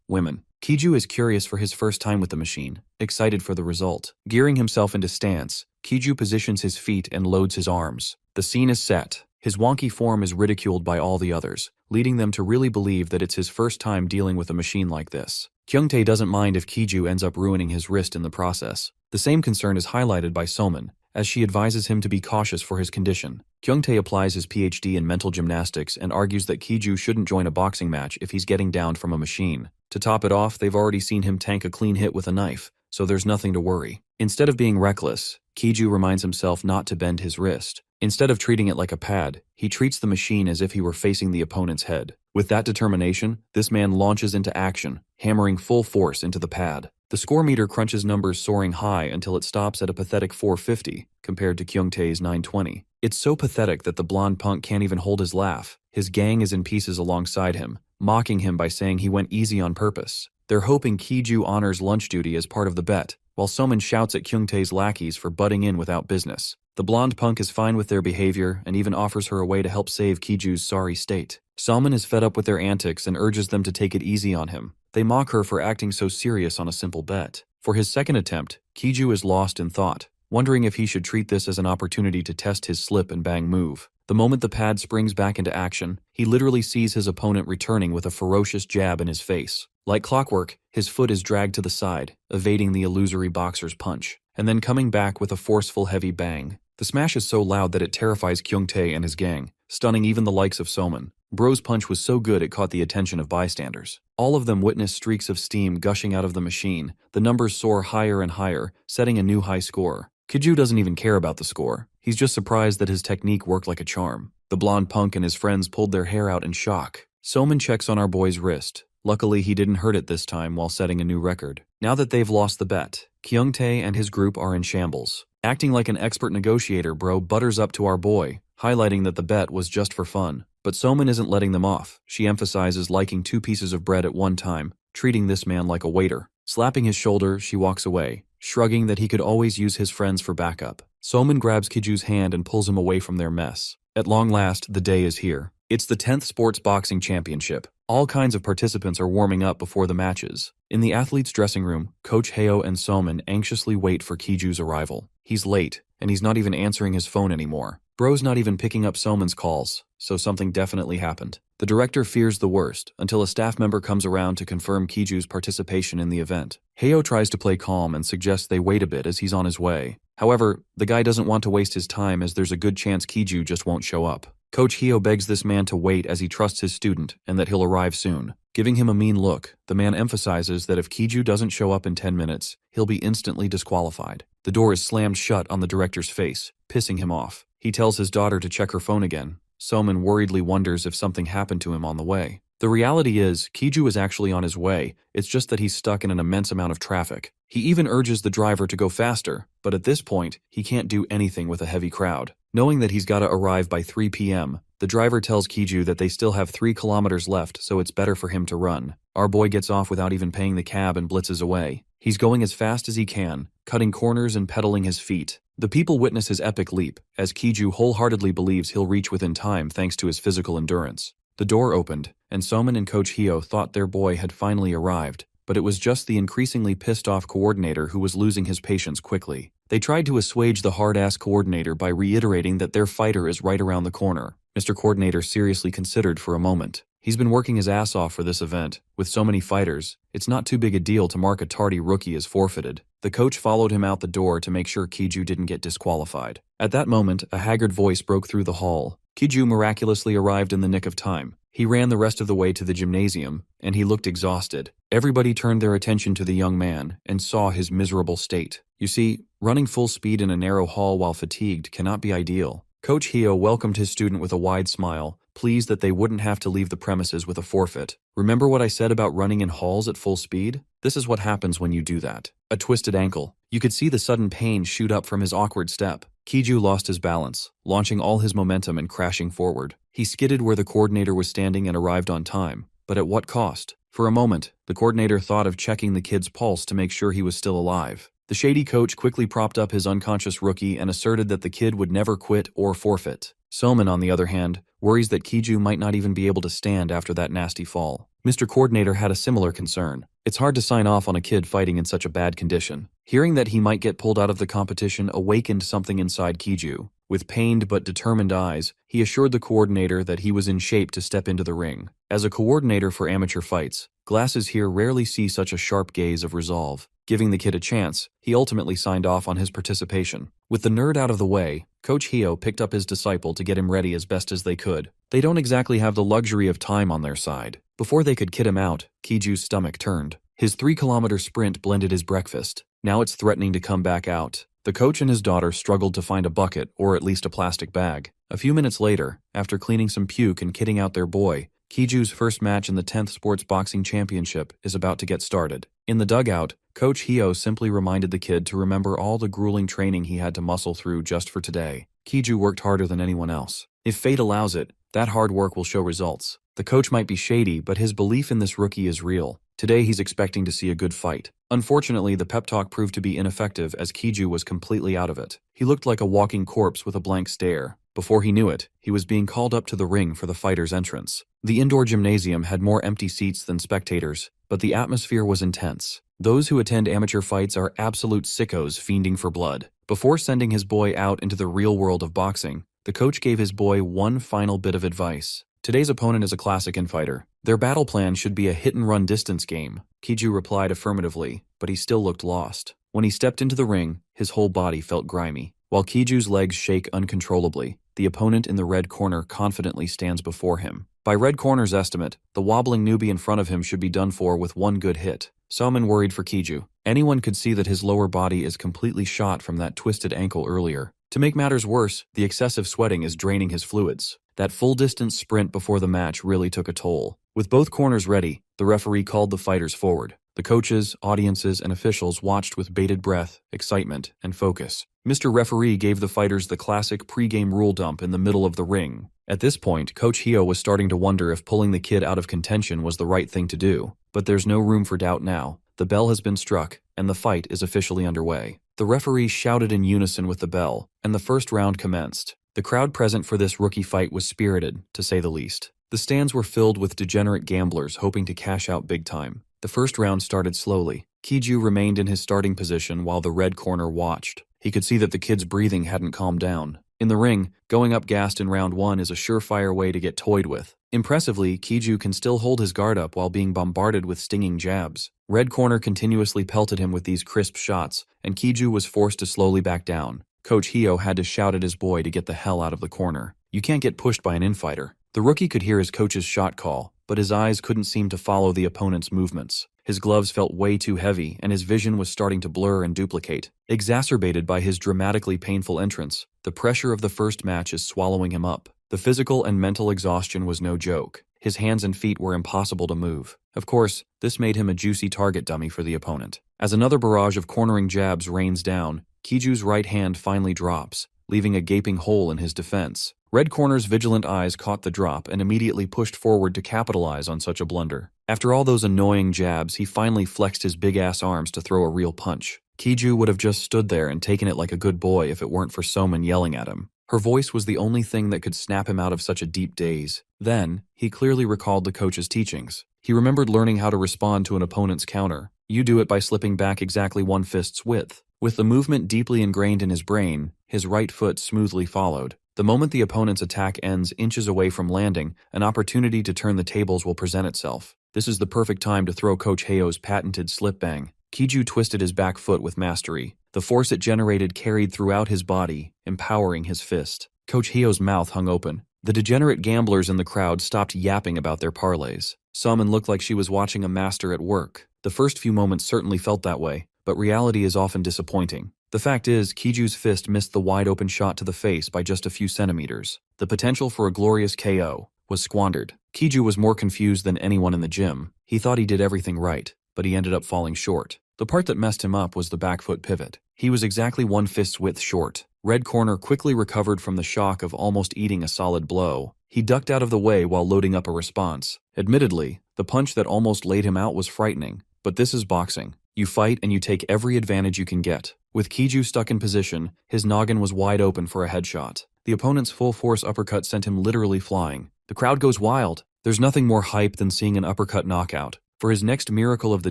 S1: women. Kiju is curious for his first time with the machine, excited for the result. Gearing himself into stance, Kiju positions his feet and loads his arms. The scene is set. His wonky form is ridiculed by all the others, leading them to really believe that it's his first time dealing with a machine like this. Kyungtae doesn't mind if Kiju ends up ruining his wrist in the process. The same concern is highlighted by Soman, as she advises him to be cautious for his condition. Kyungtae applies his PhD in mental gymnastics and argues that Kiju shouldn't join a boxing match if he's getting downed from a machine. To top it off, they've already seen him tank a clean hit with a knife, so there's nothing to worry. Instead of being reckless, Kiju reminds himself not to bend his wrist. Instead of treating it like a pad, he treats the machine as if he were facing the opponent's head. With that determination, this man launches into action, hammering full force into the pad. The score meter crunches numbers soaring high until it stops at a pathetic 450, compared to Kyungtae's 920. It's so pathetic that the blonde punk can't even hold his laugh. His gang is in pieces alongside him, mocking him by saying he went easy on purpose. They're hoping Kiju honors lunch duty as part of the bet, while Soman shouts at Kyungtae's lackeys for butting in without business. The blonde punk is fine with their behavior and even offers her a way to help save Kiju's sorry state. Soman is fed up with their antics and urges them to take it easy on him. They mock her for acting so serious on a simple bet. For his second attempt, Kiju is lost in thought, wondering if he should treat this as an opportunity to test his slip and bang move. The moment the pad springs back into action, he literally sees his opponent returning with a ferocious jab in his face. Like clockwork, his foot is dragged to the side, evading the illusory boxer's punch, and then coming back with a forceful heavy bang. The smash is so loud that it terrifies Kyungtae and his gang, stunning even the likes of Soman. Bro's punch was so good it caught the attention of bystanders. All of them witness streaks of steam gushing out of the machine. The numbers soar higher and higher, setting a new high score. Kiju doesn't even care about the score. He's just surprised that his technique worked like a charm. The blonde punk and his friends pulled their hair out in shock. Soman checks on our boy's wrist. Luckily, he didn't hurt it this time while setting a new record. Now that they've lost the bet, Kyungtae and his group are in shambles. Acting like an expert negotiator, Bro butters up to our boy, highlighting that the bet was just for fun. But Soman isn't letting them off. She emphasizes liking 2 pieces of bread at one time, treating this man like a waiter. Slapping his shoulder, she walks away, shrugging that he could always use his friends for backup. Soman grabs Kiju's hand and pulls him away from their mess. At long last, the day is here. It's the 10th Sports Boxing Championship. All kinds of participants are warming up before the matches. In the athletes' dressing room, Coach Yahello and Soman anxiously wait for Kiju's arrival. He's late, and he's not even answering his phone anymore. Bro's not even picking up Soman's calls, so something definitely happened. The director fears the worst until a staff member comes around to confirm Kiju's participation in the event. Yahello tries to play calm and suggests they wait a bit as he's on his way. However, the guy doesn't want to waste his time as there's a good chance Kiju just won't show up. Coach Yahello begs this man to wait as he trusts his student and that he'll arrive soon. Giving him a mean look, the man emphasizes that if Kiju doesn't show up in 10 minutes, he'll be instantly disqualified. The door is slammed shut on the director's face, pissing him off. He tells his daughter to check her phone again. Soman worriedly wonders if something happened to him on the way. The reality is, Kiju is actually on his way, it's just that he's stuck in an immense amount of traffic. He even urges the driver to go faster, but at this point, he can't do anything with a heavy crowd. Knowing that he's gotta arrive by 3 p.m., The driver tells Kiju that they still have 3 kilometers left, so it's better for him to run. Our boy gets off without even paying the cab and blitzes away. He's going as fast as he can, cutting corners and pedaling his feet. The people witness his epic leap, as Kiju wholeheartedly believes he'll reach within time thanks to his physical endurance. The door opened, and Soman and Coach Hyo thought their boy had finally arrived, but it was just the increasingly pissed-off coordinator who was losing his patience quickly. They tried to assuage the hard-ass coordinator by reiterating that their fighter is right around the corner. Mr. Coordinator seriously considered for a moment. He's been working his ass off for this event. With so many fighters, it's not too big a deal to mark a tardy rookie as forfeited. The coach followed him out the door to make sure Kiju didn't get disqualified. At that moment, a haggard voice broke through the hall. Kiju miraculously arrived in the nick of time. He ran the rest of the way to the gymnasium, and he looked exhausted. Everybody turned their attention to the young man and saw his miserable state. You see, running full speed in a narrow hall while fatigued cannot be ideal. Coach Hyo welcomed his student with a wide smile, pleased that they wouldn't have to leave the premises with a forfeit. Remember what I said about running in halls at full speed? This is what happens when you do that. A twisted ankle. You could see the sudden pain shoot up from his awkward step. Kiju lost his balance, launching all his momentum and crashing forward. He skidded where the coordinator was standing and arrived on time, but at what cost? For a moment, the coordinator thought of checking the kid's pulse to make sure he was still alive. The shady coach quickly propped up his unconscious rookie and asserted that the kid would never quit or forfeit. Soman, on the other hand, worries that Kiju might not even be able to stand after that nasty fall. Mr. Coordinator had a similar concern. It's hard to sign off on a kid fighting in such a bad condition. Hearing that he might get pulled out of the competition awakened something inside Kiju. With pained but determined eyes, he assured the coordinator that he was in shape to step into the ring. As a coordinator for amateur fights, glasses here rarely see such a sharp gaze of resolve. Giving the kid a chance, he ultimately signed off on his participation. With the nerd out of the way, Coach Hyo picked up his disciple to get him ready as best as they could. They don't exactly have the luxury of time on their side. Before they could kid him out, Kiju's stomach turned. His 3-kilometer sprint blended his breakfast. Now it's threatening to come back out. The coach and his daughter struggled to find a bucket or at least a plastic bag. A few minutes later, after cleaning some puke and kidding out their boy, Kiju's first match in the 10th Sports Boxing Championship is about to get started. In the dugout, Coach Hyo simply reminded the kid to remember all the grueling training he had to muscle through just for today. Kiju worked harder than anyone else. If fate allows it, that hard work will show results. The coach might be shady, but his belief in this rookie is real. Today he's expecting to see a good fight. Unfortunately, the pep talk proved to be ineffective as Kiju was completely out of it. He looked like a walking corpse with a blank stare. Before he knew it, he was being called up to the ring for the fighter's entrance. The indoor gymnasium had more empty seats than spectators, but the atmosphere was intense. Those who attend amateur fights are absolute sickos fiending for blood. Before sending his boy out into the real world of boxing, the coach gave his boy one final bit of advice. Today's opponent is a classic infighter. Their battle plan should be a hit-and-run distance game. Kiju replied affirmatively, but he still looked lost. When he stepped into the ring, his whole body felt grimy. While Kiju's legs shake uncontrollably, the opponent in the red corner confidently stands before him. By Red Corner's estimate, the wobbling newbie in front of him should be done for with one good hit. Soman worried for Kiju. Anyone could see that his lower body is completely shot from that twisted ankle earlier. To make matters worse, the excessive sweating is draining his fluids. That full-distance sprint before the match really took a toll. With both corners ready, the referee called the fighters forward. The coaches, audiences, and officials watched with bated breath, excitement, and focus. Mr. Referee gave the fighters the classic pre-game rule dump in the middle of the ring. At this point, Coach Hyo was starting to wonder if pulling the kid out of contention was the right thing to do. But there's no room for doubt now. The bell has been struck, and the fight is officially underway. The referee shouted in unison with the bell, and the first round commenced. The crowd present for this rookie fight was spirited, to say the least. The stands were filled with degenerate gamblers hoping to cash out big time. The first round started slowly. Kiju remained in his starting position while the red corner watched. He could see that the kid's breathing hadn't calmed down. In the ring, going up gassed in round 1 is a surefire way to get toyed with. Impressively, Kiju can still hold his guard up while being bombarded with stinging jabs. Red corner continuously pelted him with these crisp shots, and Kiju was forced to slowly back down. Coach Hyo had to shout at his boy to get the hell out of the corner. You can't get pushed by an infighter. The rookie could hear his coach's shot call, but his eyes couldn't seem to follow the opponent's movements. His gloves felt way too heavy, and his vision was starting to blur and duplicate. Exacerbated by his dramatically painful entrance, the pressure of the first match is swallowing him up. The physical and mental exhaustion was no joke. His hands and feet were impossible to move. Of course, this made him a juicy target dummy for the opponent. As another barrage of cornering jabs rains down, Kiju's right hand finally drops, leaving a gaping hole in his defense. Red Corner's vigilant eyes caught the drop and immediately pushed forward to capitalize on such a blunder. After all those annoying jabs, he finally flexed his big-ass arms to throw a real punch. Kiju would have just stood there and taken it like a good boy if it weren't for Soman yelling at him. Her voice was the only thing that could snap him out of such a deep daze. Then, he clearly recalled the coach's teachings. He remembered learning how to respond to an opponent's counter. You do it by slipping back exactly one fist's width. With the movement deeply ingrained in his brain, his right foot smoothly followed. The moment the opponent's attack ends inches away from landing, an opportunity to turn the tables will present itself. This is the perfect time to throw Coach Heyo's patented slip bang. Kiju twisted his back foot with mastery. The force it generated carried throughout his body, empowering his fist. Coach Heyo's mouth hung open. The degenerate gamblers in the crowd stopped yapping about their parlays. Soman looked like she was watching a master at work. The first few moments certainly felt that way, but reality is often disappointing. The fact is, Kiju's fist missed the wide-open shot to the face by just a few centimeters. The potential for a glorious KO was squandered. Kiju was more confused than anyone in the gym. He thought he did everything right, but he ended up falling short. The part that messed him up was the back foot pivot. He was exactly one fist's width short. Red Corner quickly recovered from the shock of almost eating a solid blow. He ducked out of the way while loading up a response. Admittedly, the punch that almost laid him out was frightening, but this is boxing. You fight and you take every advantage you can get. With Kiju stuck in position, his noggin was wide open for a headshot. The opponent's full-force uppercut sent him literally flying. The crowd goes wild. There's nothing more hype than seeing an uppercut knockout. For his next miracle of the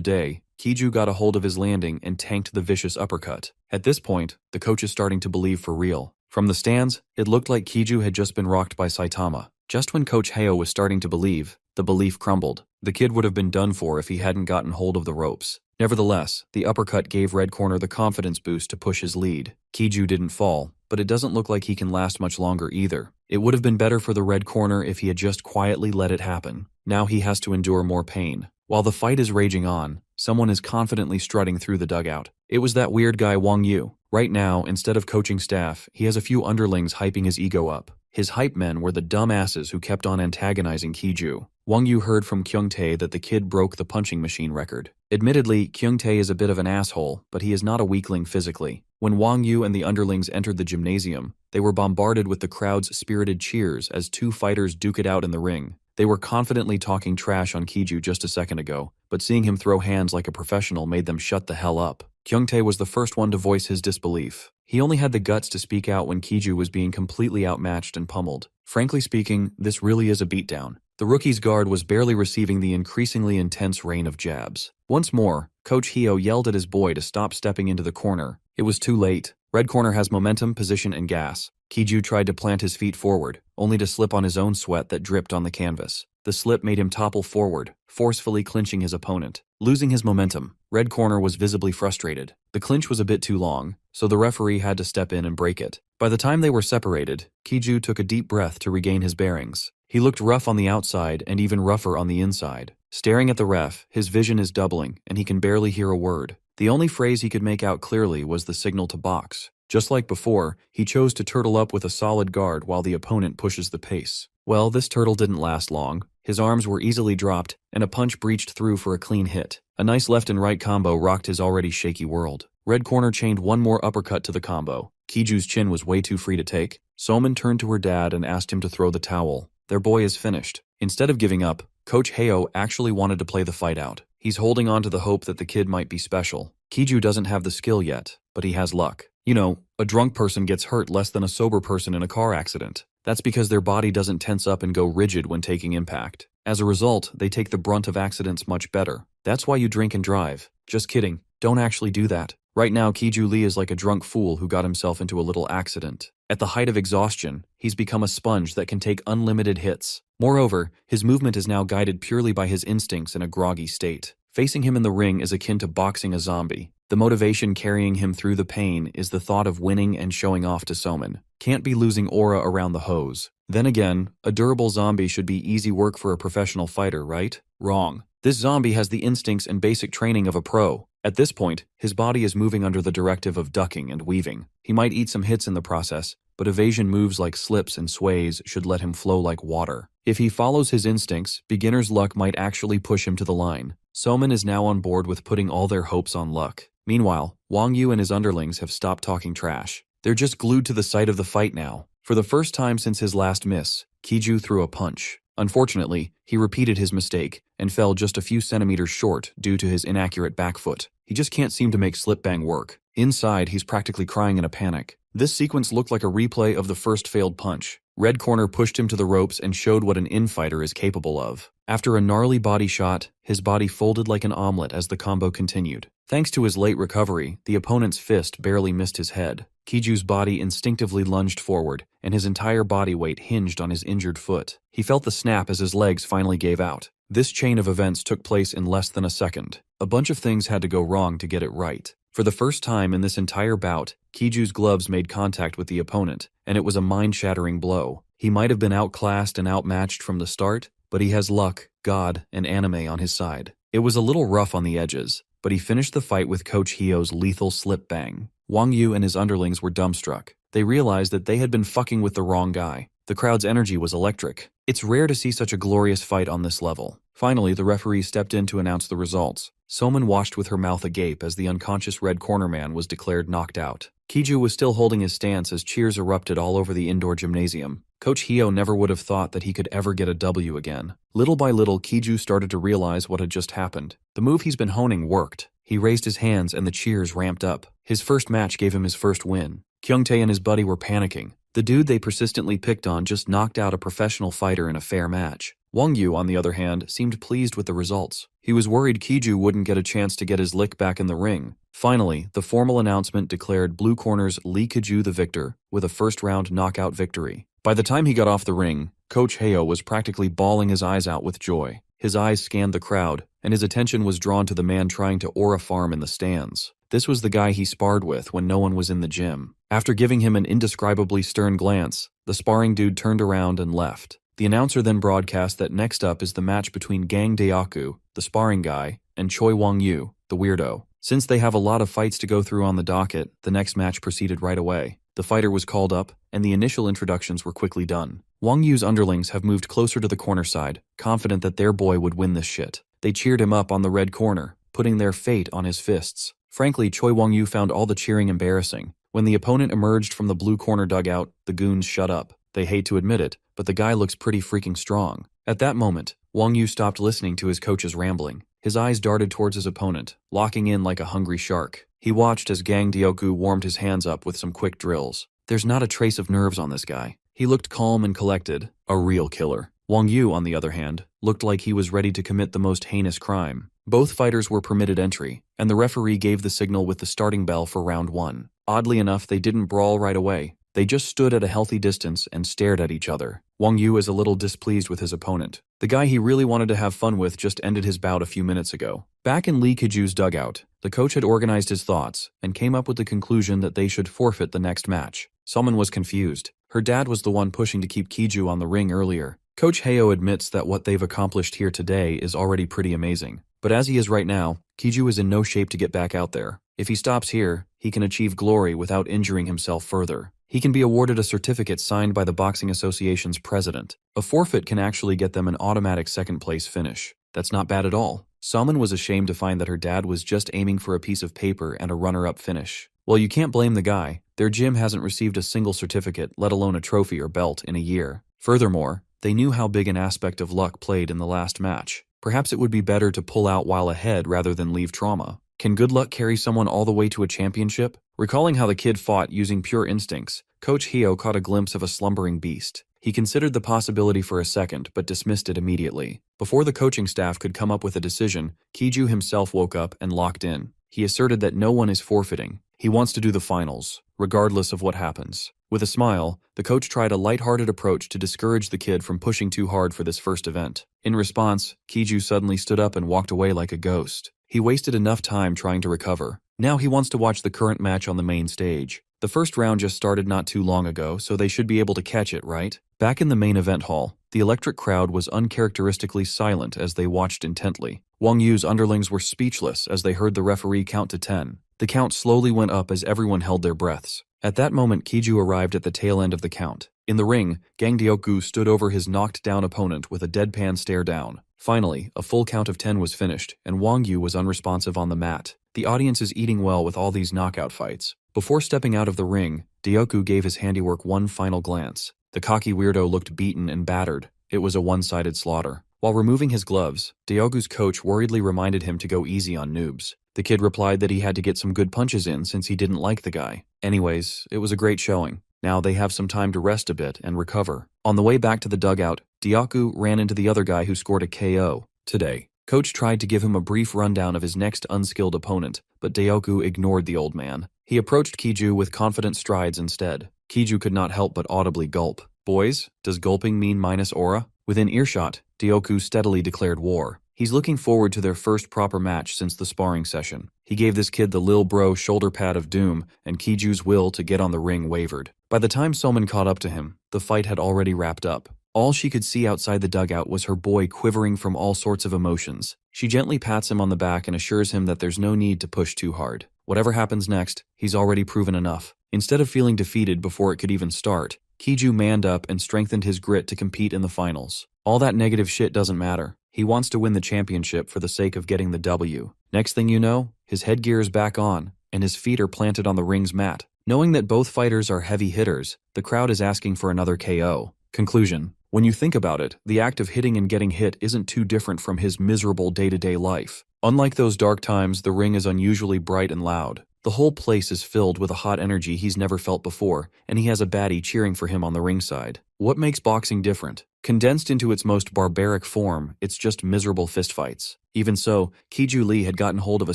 S1: day, Kiju got a hold of his landing and tanked the vicious uppercut. At this point, the coach is starting to believe for real. From the stands, it looked like Kiju had just been rocked by Saitama. Just when Coach Heyo was starting to believe, the belief crumbled. The kid would have been done for if he hadn't gotten hold of the ropes. Nevertheless, the uppercut gave Red Corner the confidence boost to push his lead. Kiju didn't fall, but it doesn't look like he can last much longer either. It would have been better for the Red Corner if he had just quietly let it happen. Now he has to endure more pain. While the fight is raging on, someone is confidently strutting through the dugout. It was that weird guy Wang Yu. Right now, instead of coaching staff, he has a few underlings hyping his ego up. His hype men were the dumbasses who kept on antagonizing Kiju. Wang Yu heard from Kyungtae that the kid broke the punching machine record. Admittedly, Kyungtae is a bit of an asshole, but he is not a weakling physically. When Wang Yu and the underlings entered the gymnasium, they were bombarded with the crowd's spirited cheers as two fighters duke it out in the ring. They were confidently talking trash on Kiju just a second ago, but seeing him throw hands like a professional made them shut the hell up. Kyungtae was the first one to voice his disbelief. He only had the guts to speak out when Kiju was being completely outmatched and pummeled. Frankly speaking, this really is a beatdown. The rookie's guard was barely receiving the increasingly intense rain of jabs. Once more, Coach Hyo yelled at his boy to stop stepping into the corner. It was too late. Red Corner has momentum, position, and gas. Kiju tried to plant his feet forward, only to slip on his own sweat that dripped on the canvas. The slip made him topple forward, forcefully clinching his opponent. Losing his momentum, Red Corner was visibly frustrated. The clinch was a bit too long, so the referee had to step in and break it. By the time they were separated, Kiju took a deep breath to regain his bearings. He looked rough on the outside and even rougher on the inside. Staring at the ref, his vision is doubling, and he can barely hear a word. The only phrase he could make out clearly was the signal to box. Just like before, he chose to turtle up with a solid guard while the opponent pushes the pace. Well, this turtle didn't last long. His arms were easily dropped, and a punch breached through for a clean hit. A nice left and right combo rocked his already shaky world. Red Corner chained one more uppercut to the combo. Kiju's chin was way too free to take. Soman turned to her dad and asked him to throw the towel. Their boy is finished. Instead of giving up, Coach Heyo actually wanted to play the fight out. He's holding on to the hope that the kid might be special. Kiju doesn't have the skill yet, but he has luck. You know, a drunk person gets hurt less than a sober person in a car accident. That's because their body doesn't tense up and go rigid when taking impact. As a result, they take the brunt of accidents much better. That's why you drink and drive. Just kidding. Don't actually do that. Right now, Kiju Lee is like a drunk fool who got himself into a little accident. At the height of exhaustion, he's become a sponge that can take unlimited hits. Moreover, his movement is now guided purely by his instincts in a groggy state. Facing him in the ring is akin to boxing a zombie. The motivation carrying him through the pain is the thought of winning and showing off to Soman. Can't be losing aura around the hose. Then again, a durable zombie should be easy work for a professional fighter, right? Wrong. This zombie has the instincts and basic training of a pro. At this point, his body is moving under the directive of ducking and weaving. He might eat some hits in the process, but evasion moves like slips and sways should let him flow like water. If he follows his instincts, beginner's luck might actually push him to the line. Soman is now on board with putting all their hopes on luck. Meanwhile, Wang Yu and his underlings have stopped talking trash. They're just glued to the sight of the fight now. For the first time since his last miss, Kiju threw a punch. Unfortunately, he repeated his mistake and fell just a few centimeters short due to his inaccurate back foot. He just can't seem to make slip bang work. Inside, he's practically crying in a panic. This sequence looked like a replay of the first failed punch. Red corner pushed him to the ropes and showed what an infighter is capable of. After a gnarly body shot, his body folded like an omelet as the combo continued. Thanks to his late recovery, the opponent's fist barely missed his head. Kiju's body instinctively lunged forward, and his entire body weight hinged on his injured foot. He felt the snap as his legs finally gave out. This chain of events took place in less than a second. A bunch of things had to go wrong to get it right. For the first time in this entire bout, Kiju's gloves made contact with the opponent, and it was a mind-shattering blow. He might have been outclassed and outmatched from the start, but he has luck, God, and anime on his side. It was a little rough on the edges, but he finished the fight with Coach Hio's lethal slip bang. Wang Yu and his underlings were dumbstruck. They realized that they had been fucking with the wrong guy. The crowd's energy was electric. It's rare to see such a glorious fight on this level. Finally, the referee stepped in to announce the results. Soman watched with her mouth agape as the unconscious red corner man was declared knocked out. Kiju was still holding his stance as cheers erupted all over the indoor gymnasium. Coach Hio never would have thought that he could ever get a W again. Little by little, Kiju started to realize what had just happened. The move he's been honing worked. He raised his hands and the cheers ramped up. His first match gave him his first win. Kyungtae and his buddy were panicking. The dude they persistently picked on just knocked out a professional fighter in a fair match. Wang Yu, on the other hand, seemed pleased with the results. He was worried Kiju wouldn't get a chance to get his lick back in the ring. Finally, the formal announcement declared Blue Corner's Lee Kiju the victor, with a first-round knockout victory. By the time he got off the ring, Coach Hio was practically bawling his eyes out with joy. His eyes scanned the crowd, and his attention was drawn to the man trying to aura farm in the stands. This was the guy he sparred with when no one was in the gym. After giving him an indescribably stern glance, the sparring dude turned around and left. The announcer then broadcast that next up is the match between Gang Daeaku, the sparring guy, and Choi Wang Yu, the weirdo. Since they have a lot of fights to go through on the docket, the next match proceeded right away. The fighter was called up, and the initial introductions were quickly done. Wang Yu's underlings have moved closer to the corner side, confident that their boy would win this shit. They cheered him up on the red corner, putting their fate on his fists. Frankly, Choi Wang Yu found all the cheering embarrassing. When the opponent emerged from the blue corner dugout, the goons shut up. They hate to admit it, but the guy looks pretty freaking strong. At that moment, Wang Yu stopped listening to his coach's rambling. His eyes darted towards his opponent, locking in like a hungry shark. He watched as Gang Daeaku warmed his hands up with some quick drills. There's not a trace of nerves on this guy. He looked calm and collected, a real killer. Wang Yu, on the other hand, looked like he was ready to commit the most heinous crime. Both fighters were permitted entry, and the referee gave the signal with the starting bell for round 1. Oddly enough, they didn't brawl right away. They just stood at a healthy distance and stared at each other. Wang Yu is a little displeased with his opponent. The guy he really wanted to have fun with just ended his bout a few minutes ago. Back in Lee Kiju's dugout, the coach had organized his thoughts and came up with the conclusion that they should forfeit the next match. Someone was confused. Her dad was the one pushing to keep Kiju on the ring earlier. Coach Hio admits that what they've accomplished here today is already pretty amazing. But as he is right now, Kiju is in no shape to get back out there. If he stops here, he can achieve glory without injuring himself further. He can be awarded a certificate signed by the Boxing Association's president. A forfeit can actually get them an automatic second-place finish. That's not bad at all. Salman was ashamed to find that her dad was just aiming for a piece of paper and a runner-up finish. Well, you can't blame the guy. Their gym hasn't received a single certificate, let alone a trophy or belt, in a year. Furthermore, they knew how big an aspect of luck played in the last match. Perhaps it would be better to pull out while ahead rather than leave trauma. Can good luck carry someone all the way to a championship? Recalling how the kid fought using pure instincts, Coach Hio caught a glimpse of a slumbering beast. He considered the possibility for a second, but dismissed it immediately. Before the coaching staff could come up with a decision, Kiju himself woke up and locked in. He asserted that no one is forfeiting. He wants to do the finals, regardless of what happens. With a smile, the coach tried a lighthearted approach to discourage the kid from pushing too hard for this first event. In response, Kiju suddenly stood up and walked away like a ghost. He wasted enough time trying to recover. Now he wants to watch the current match on the main stage. The first round just started not too long ago, so they should be able to catch it, right? Back in the main event hall, the electric crowd was uncharacteristically silent as they watched intently. Wang Yu's underlings were speechless as they heard the referee count to 10. The count slowly went up as everyone held their breaths. At that moment, Kiju arrived at the tail end of the count. In the ring, Gang Daeaku stood over his knocked-down opponent with a deadpan stare down. Finally, a full count of 10 was finished, and Wang Yu was unresponsive on the mat. The audience is eating well with all these knockout fights. Before stepping out of the ring, Dyoku gave his handiwork one final glance. The cocky weirdo looked beaten and battered. It was a one-sided slaughter. While removing his gloves, Dyoku's coach worriedly reminded him to go easy on noobs. The kid replied that he had to get some good punches in since he didn't like the guy. Anyways, it was a great showing. Now they have some time to rest a bit and recover. On the way back to the dugout, Dyoku ran into the other guy who scored a KO. Today, Coach tried to give him a brief rundown of his next unskilled opponent, but Dyoku ignored the old man. He approached Kiju with confident strides instead. Kiju could not help but audibly gulp. Boys, does gulping mean minus aura? Within earshot, Dyoku steadily declared war. He's looking forward to their first proper match since the sparring session. He gave this kid the lil bro shoulder pad of doom, and Kiju's will to get on the ring wavered. By the time Soman caught up to him, the fight had already wrapped up. All she could see outside the dugout was her boy quivering from all sorts of emotions. She gently pats him on the back and assures him that there's no need to push too hard. Whatever happens next, he's already proven enough. Instead of feeling defeated before it could even start, Kiju manned up and strengthened his grit to compete in the finals. All that negative shit doesn't matter. He wants to win the championship for the sake of getting the W. Next thing you know, his headgear is back on, and his feet are planted on the ring's mat. Knowing that both fighters are heavy hitters, the crowd is asking for another KO. Conclusion. When you think about it, the act of hitting and getting hit isn't too different from his miserable day-to-day life. Unlike those dark times, the ring is unusually bright and loud. The whole place is filled with a hot energy he's never felt before, and he has a baddie cheering for him on the ringside. What makes boxing different? Condensed into its most barbaric form, it's just miserable fistfights. Even so, Kiju Lee had gotten hold of a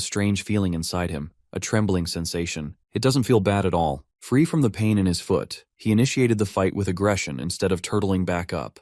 S1: strange feeling inside him, a trembling sensation. It doesn't feel bad at all. Free from the pain in his foot, he initiated the fight with aggression instead of turtling back up.